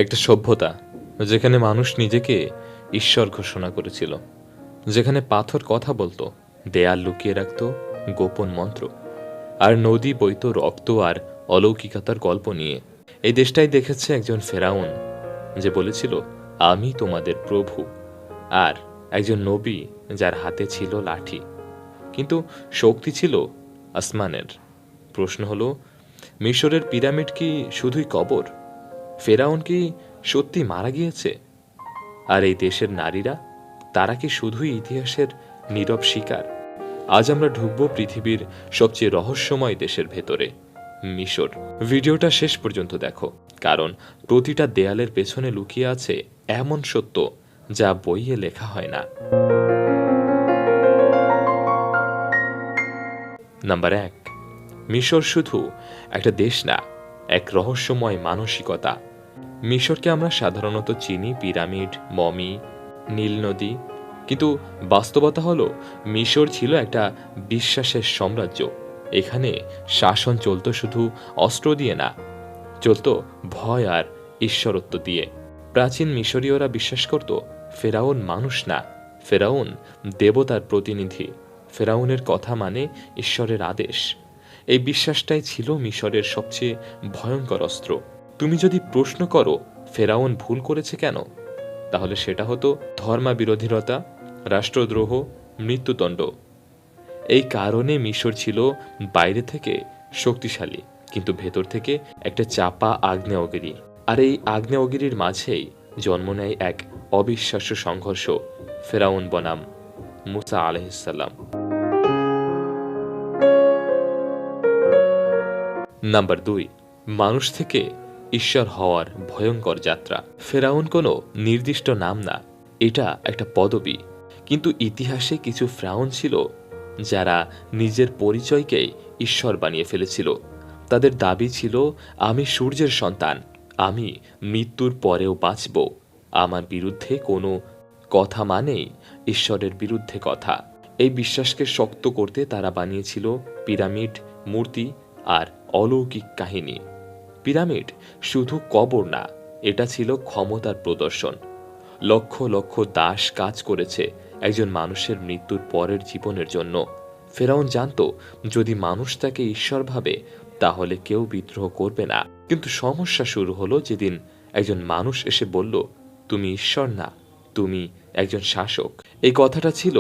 একটা সভ্যতা যেখানে মানুষ নিজেকে ঈশ্বর ঘোষণা করেছিল, যেখানে পাথর কথা বলতো, দেয়াল লুকিয়ে রাখত গোপন মন্ত্র, আর নদী বইত রক্ত আর অলৌকিকতার গল্প নিয়ে। এই দেশটাই দেখেছে একজন ফেরাউন যে বলেছিল, আমি তোমাদের প্রভু, আর একজন নবী যার হাতে ছিল লাঠি, কিন্তু শক্তি ছিল আসমানের। প্রশ্ন হলো, মিশরের পিরামিড কি শুধুই কবর? ফেরাউন কি সত্যি মারা গিয়েছে? আর এই দেশের নারীরা, তারা কি শুধুই ইতিহাসের নীরব শিকার? আজ আমরা ঢুকব পৃথিবীর সবচেয়ে রহস্যময় দেশের ভেতরে, মিশর। ভিডিওটা শেষ পর্যন্ত দেখো, কারণ প্রতিটা দেয়ালের পেছনে লুকিয়ে আছে এমন সত্য যা বইয়ে লেখা হয় না। নাম্বার 1, মিশর শুধু একটা দেশ না, এক রহস্যময় মানসিকতা। মিশরকে আমরা সাধারণত চিনি পিরামিড, মমি, নীল নদী, কিন্তু বাস্তবতা হলো মিশর ছিল একটা বিশ্বাসের সাম্রাজ্য। এখানে শাসন চলত শুধু অস্ত্র দিয়ে না, চলত ভয় আর ঈশ্বরত্ব দিয়ে। প্রাচীন মিশরীয়রা বিশ্বাস করত ফেরাউন মানুষ না, ফেরাউন দেবতার প্রতিনিধি। ফেরাউনের কথা মানে ঈশ্বরের আদেশ। এই বিশ্বাসটাই ছিল মিশরের সবচেয়ে ভয়ঙ্কর অস্ত্র। তুমি যদি প্রশ্ন করো ফেরাউন ভুল করেছে কেন, তাহলে সেটা হতো ধর্মবিরোধিতা, রাষ্ট্রদ্রোহ, মৃত্যুদণ্ড। এই কারণে মিশর ছিল বাইরে থেকে শক্তিশালী, কিন্তু ভেতর থেকে একটা চাপা আগ্নেয়গিরি। আর এই আগ্নেয়গিরির মাঝেই জন্ম নেয় এক অবিশ্বাস্য সংঘর্ষ, ফেরাউন বনাম মুসা আলাইহিসসালাম। নাম্বার 2, মানুষ থেকে ঈশ্বর হওয়ার ভয়ঙ্কর যাত্রা। ফেরাউন কোনো নির্দিষ্ট নাম না, এটা একটা পদবি। কিন্তু ইতিহাসে কিছু ফেরাউন ছিল যারা নিজের পরিচয়কেই ঈশ্বর বানিয়ে ফেলেছিল। তাদের দাবি ছিল, আমি সূর্যের সন্তান, আমি মৃত্যুর পরেও বাঁচব। আমার বিরুদ্ধে কোনো কথা মানেই ঈশ্বরের বিরুদ্ধে কথা। এই বিশ্বাসকে শক্ত করতে তারা বানিয়েছিল পিরামিড, মূর্তি আর অলৌকিক কাহিনী। পিরামিড শুধু কবর না, এটা ছিল ক্ষমতার প্রদর্শন। লক্ষ লক্ষ দাস কাজ করেছে একজন মানুষের মৃত্যুর পরের জীবনের জন্য। ফেরাউন জানত, যদি মানুষ তাকে ঈশ্বর ভাবে তাহলে কেউ বিদ্রোহ করবে না। কিন্তু সমস্যা শুরু হলো যেদিন একজন মানুষ এসে বলল, তুমি ঈশ্বর না, তুমি একজন শাসক। এই কথাটা ছিল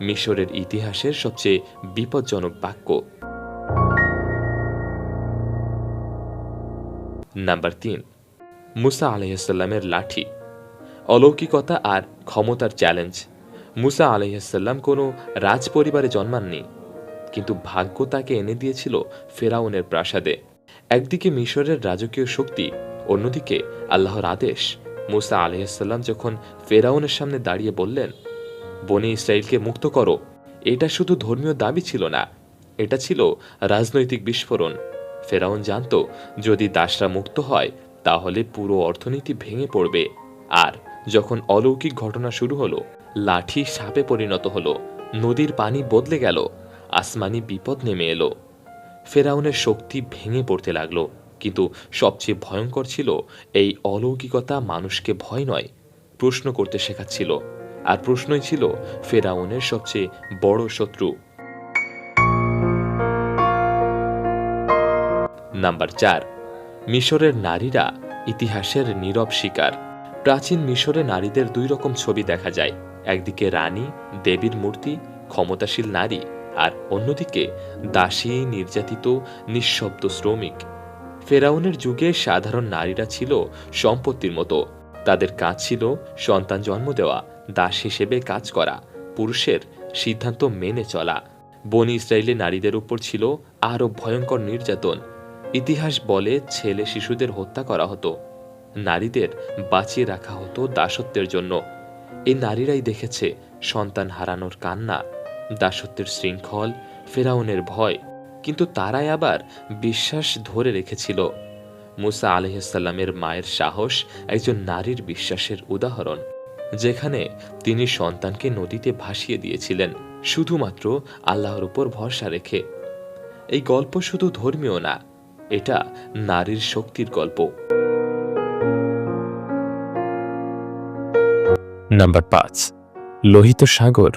মিশরের ইতিহাসের সবচেয়ে বিপজ্জনক বাক্য। নাম্বার 3, মুসা আলাইহিসসালামের লাঠি। অলৌকিকতা আর ক্ষমতার চ্যালেঞ্জ। মুসা আলাইহিসসালাম কোনো রাজ পরিবারে জন্মাননি, কিন্তু ভাগ্য তাকে এনে দিয়েছিল ফেরাউনের প্রাসাদে। একদিকে মিশরের রাজকীয় শক্তি, অন্যদিকে আল্লাহর আদেশ। মুসা আলাইহিসসালাম যখন ফেরাউনের সামনে দাঁড়িয়ে বললেন, বনি ইসরাইলকে মুক্ত করো, এটা শুধু ধর্মীয় দাবি ছিল না, এটা ছিল রাজনৈতিক বিস্ফোরণ। ফেরাউন জানত, যদি দাসরা মুক্ত হয় তাহলে পুরো অর্থনীতি ভেঙে পড়বে। আর যখন অলৌকিক ঘটনা শুরু হলো, লাঠি সাপে পরিণত হলো, নদীর পানি বদলে গেল, আসমানি বিপদ নেমে এলো, ফেরাউনের শক্তি ভেঙে পড়তে লাগলো। কিন্তু সবচেয়ে ভয়ঙ্কর ছিল, এই অলৌকিকতা মানুষকে ভয় নয়, প্রশ্ন করতে শেখাচ্ছিল। আর প্রশ্নই ছিল ফেরাউনের সবচেয়ে বড় শত্রু। নাম্বার 4, মিশরের নারীরা ইতিহাসের নীরব শিকার। প্রাচীন মিশরে নারীদের 2 রকম ছবি দেখা যায়। একদিকে রানী, দেবীর মূর্তি, ক্ষমতাশীল নারী, আর অন্যদিকে দাসী, নির্যাতিত, নিঃশব্দ শ্রমিক। ফেরাউনের যুগে সাধারণ নারীরা ছিল সম্পত্তির মতো। তাদের কাজ ছিল সন্তান জন্ম দেওয়া, দাস হিসেবে কাজ করা, পুরুষের সিদ্ধান্ত মেনে চলা। বনি ইসরায়েলের নারীদের উপর ছিল আরও ভয়ঙ্কর নির্যাতন। ইতিহাস বলে ছেলে শিশুদের হত্যা করা হতো, নারীদের বাঁচিয়ে রাখা হতো দাসত্বের জন্য। এই নারীরাই দেখেছে সন্তান হারানোর কান্না, দাসত্বের শৃঙ্খল, ফেরাউনের ভয়, কিন্তু তারাই আবার বিশ্বাস ধরে রেখেছিল। মুসা আলাইহিসসালামের মায়ের সাহস একজন নারীর বিশ্বাসের উদাহরণ, যেখানে তিনি সন্তানকে নদীতে ভাসিয়ে দিয়েছিলেন শুধুমাত্র আল্লাহর উপর ভরসা রেখে। এই গল্প শুধু ধর্মীয় না, এটা নারীর শক্তির গল্প। নাম্বার ৫, লোহিত সাগর।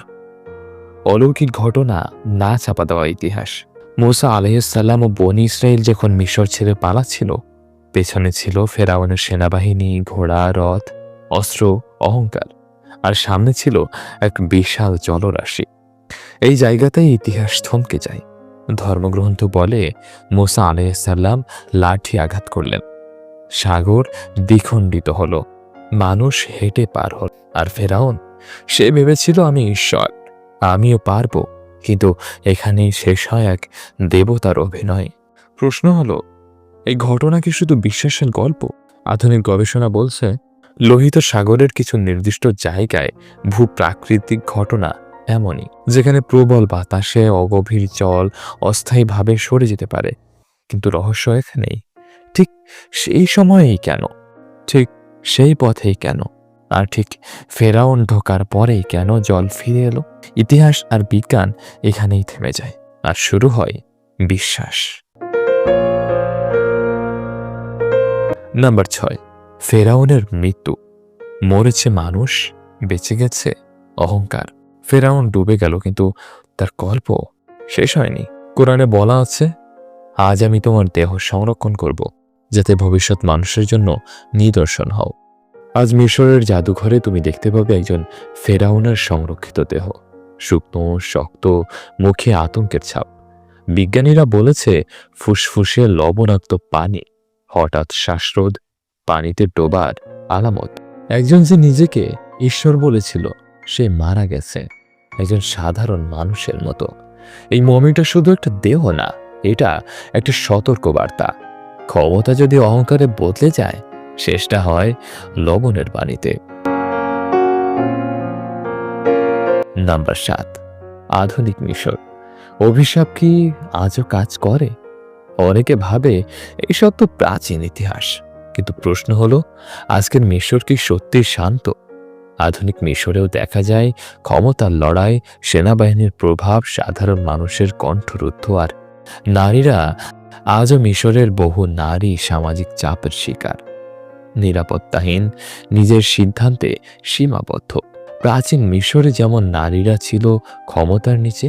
অলৌকিক ঘটনা না চাপা দেওয়া ইতিহাস। মূসা আলাইহিসসালাম ও বনী ইসরাইল যখন মিশর ছেড়ে পালাচ্ছিল, পেছনে ছিল ফেরাউনের সেনাবাহিনী, ঘোড়া, রথ, অস্ত্র, অহংকার, আর সামনে ছিল এক বিশাল জলরাশি। এই জায়গাতেই ইতিহাস থমকে যায়। ধর্মগ্রন্থ বলে মূসা আলাইহিসসালাম লাঠি আঘাত করলেন, সাগর দ্বিখণ্ডিত হলো, মানুষ হেঁটে পার হল। আর ফেরাউন, সে ভেবেছিল আমি ঈশ্বর, আমিও পারবো। কিন্তু এখানেই শেষ হয় এক দেবতার অভিনয়। প্রশ্ন হলো, এই ঘটনা কি শুধু বিশ্বাসের গল্প? আধুনিক গবেষণা বলছে লোহিত সাগরের কিছু নির্দিষ্ট জায়গায় ভূপ্রাকৃতিক ঘটনা এমনই, যেখানে প্রবল বাতাসে অগভীর জল অস্থায়ীভাবে সরে যেতে পারে। কিন্তু রহস্য এখানেই, ঠিক সেই সময়েই কেন, ঠিক সেই পথেই কেন, আর ঠিক ফেরাউন ঢোকার পরেই কেন জল ফিরে এলো? ইতিহাস আর বিজ্ঞান এখানেই থেমে যায়, আর শুরু হয় বিশ্বাস। নাম্বার ৬, ফেরাউনের মৃত্যু। মরেছে মানুষ, বেঁচে গেছে অহংকার। ফেরাউন ডুবে গেল, কিন্তু তার গল্প শেষ হয়নি। কোরআনে বলা আছে, আজ আমি তোমার দেহ সংরক্ষণ করব, যাতে ভবিষ্যৎ মানুষের জন্য নিদর্শন হও। আজ মিশরের জাদুঘরে তুমি দেখতে পাবে একজন ফেরাউনের সংরক্ষিত দেহ, শুকনো, শক্ত, মুখে আতঙ্কের ছাপ। বিজ্ঞানীরা বলেছে ফুসফুসে লবণাক্ত পানি, হঠাৎ শ্বাসরোধ, পানিতে ডোবার আলামত। একজন যে নিজেকে ঈশ্বর বলেছিল, সে মারা গেছে একজন সাধারণ মানুষের মতো। এই মমিটা শুধু একটা দেহ না, এটা একটা সতর্ক বার্তা। ক্ষমতা যদি অহংকারে বদলে যায়, শেষটা হয় লবণের পানিতে। নাম্বার ৭, আধুনিক মিশর। অভিশাপ কি আজও কাজ করে? অনেকে ভাবে এইসব তো প্রাচীন ইতিহাস, কিন্তু প্রশ্ন হলো, আজকের মিশর কি সত্যি শান্ত? আধুনিক মিশরেও দেখা যায় ক্ষমতার লড়াই, সেনাবাহিনীর প্রভাব, সাধারণ মানুষের কণ্ঠরুদ্ধ। আর নারীরা, আজও মিশরের বহু নারী সামাজিক চাপের শিকার, নিরাপত্তাহীন, নিজের সিদ্ধান্তে সীমাবদ্ধ। প্রাচীন মিশরে যেমন নারীরা ছিল ক্ষমতার নিচে,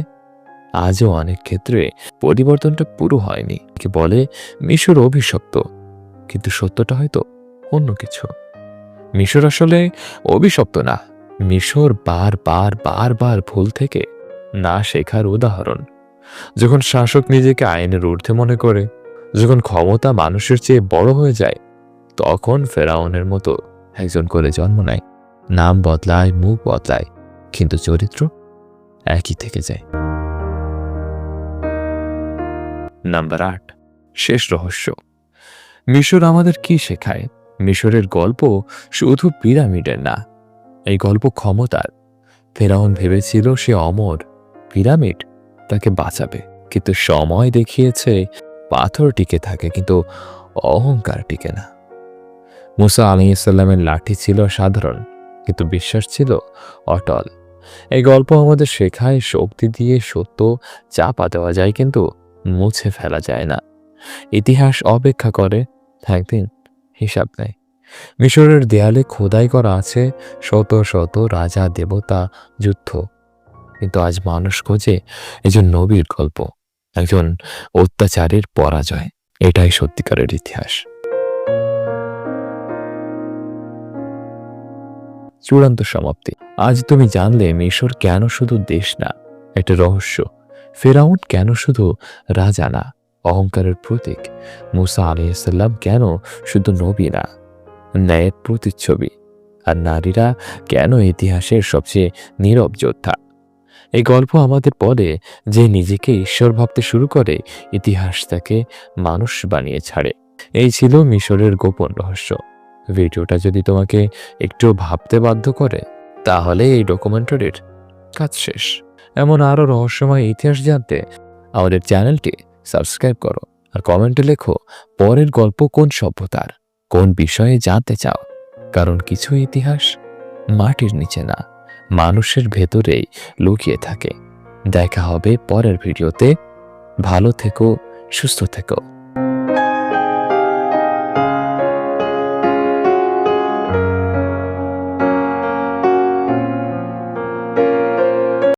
আজও অনেক ক্ষেত্রে পরিবর্তনটা পুরো হয়নি। কে বলে মিশর অভিশপ্ত, কিন্তু সত্যটা হয়তো অন্য কিছু। মিশর আসলে অভিশপ্ত না, মিশর বারবার ভুল থেকে না শেখার উদাহরণ। যখন শাসক নিজেকে আইনের ঊর্ধ্বে মনে করে, যখন ক্ষমতা মানুষের চেয়ে বড় হয়ে যায়, তখন ফেরাউনের মতো একজন করে জন্ম নেয়। নাম বদলায়, মুখ বদলায়, কিন্তু চরিত্র একই থেকে যায়। নাম্বার ৮, শেষ রহস্য। মিশর আমাদের কি শেখায়? মিশরের গল্প শুধু পিরামিডের না, এই গল্প ক্ষমতার। ফেরাউন ভেবেছিল সে অমর, পিরামিড তাকে বাঁচাবে, কিন্তু সময় দেখিয়েছে পাথর টিকে থাকে, কিন্তু অহংকার টিকে না। মূসা আলাইহিসসালামের লাঠি ছিল সাধারণ, কিন্তু বিশ্বাস ছিল অটল। এই গল্প আমাদের শেখায় শক্তি দিয়ে সত্য চাপা দেওয়া যায়, কিন্তু মুছে ফেলা যায় না। ইতিহাস অপেক্ষা করে, একদিন হিসাব নেয়। মিশরের দেয়ালে খোদাই করা আছে শত শত রাজা, দেবতা, যুদ্ধ, কিন্তু আজ মানুষ খোঁজে একজন নবীর গল্প, একজন অত্যাচারের পরাজয়। এটাই সত্যিকারের ইতিহাস। চূড়ান্ত সমাপ্তি। আজ তুমি জানলে মিশর কেন শুধু দেশ না, একটা রহস্য। ফেরাউন কেন শুধু রাজা না, অহংকারের প্রতীক। মূসা আলাইহিসসালাম কেন শুধু নবী না, ন্যায়ের প্রতিচ্ছবি। আর নারীরা কেন ইতিহাসের সবচেয়ে নীরব যোদ্ধা। এই গল্প আমাদের বলে, যে নিজেকে ঈশ্বর ভাবতে শুরু করে, ইতিহাস তাকে মানুষ বানিয়ে ছাড়ে। এই ছিল মিশরের গোপন রহস্য। ভিডিওটা যদি তোমাকে একটু ভাবতে বাধ্য করে, তাহলে এই ডকুমেন্টারির কাজ শেষ। এমন আরো রহস্যময় ইতিহাস জানতে আমাদের চ্যানেলটি সাবস্ক্রাইব করো, আর কমেন্টে লেখো পরের গল্প কোন সভ্যতার, কোন বিষয়ে জানতে চাও। কারণ কিছু ইতিহাস মাটির নিচে না, মানুষের ভেতরেই লুকিয়ে থাকে। দেখা হবে পরের ভিডিওতে। ভালো থেকো, সুস্থ থেকো।